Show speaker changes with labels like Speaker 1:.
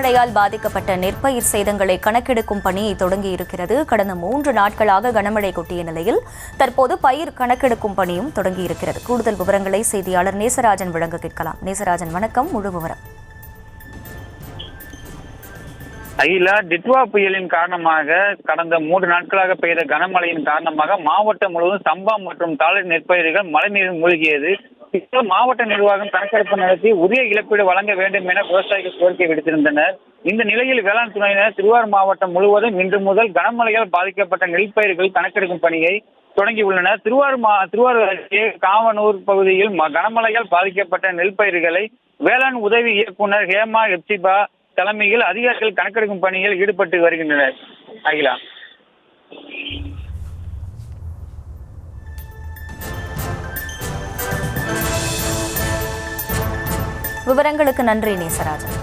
Speaker 1: கனமழையால் பாதிக்கப்பட்ட நெற்பயிர் சேதங்களை கணக்கெடுக்கும் பணியை தொடங்கியிருக்கிறது. கடந்த 3 நாட்களாக கனமழை கொட்டிய நிலையில் தற்போது பயிர் கணக்கெடுக்கும் பணியும் தொடங்கியிருக்கிறது. கூடுதல் விவரங்களை செய்தியாளர் நேசராஜன் வழங்க கேட்கலாம். நேசராஜன், வணக்கம். முழு விவரம்.
Speaker 2: அகிலா, டிட்வா புயலின் காரணமாக கடந்த 3 நாட்களாக பெய்த கனமழையின் காரணமாக மாவட்டம் முழுவதும் சம்பா மற்றும் தாளடி நெற்பயிர்கள் மழைநீரில் மூழ்கியது. மாவட்ட நிர்வாகம் கணக்கெடுப்பு நடத்தி உரிய இழப்பீடு வழங்க வேண்டும் என விவசாயிகள் கோரிக்கை விடுத்திருந்தனர். இந்த நிலையில் வேளாண் துறையினர் திருவாரூர் மாவட்டம் முழுவதும் இன்று முதல் கனமழையால் பாதிக்கப்பட்ட நெல்பயிர்கள் கணக்கெடுக்கும் பணியை தொடங்கியுள்ளனர். திருவாரூர் அருகே காவனூர் பகுதியில் கனமழையால் பாதிக்கப்பட்ட நெல்பயிர்களை வேளாண் உதவி இயக்குநர் ஹேமா எப்சிபா தலைமையில் அதிகாரிகள் கணக்கெடுக்கும் பணியில் ஈடுபட்டு வருகின்றனர். அகிலா,
Speaker 1: விவரங்களுக்கு நன்றி நேசராஜன்.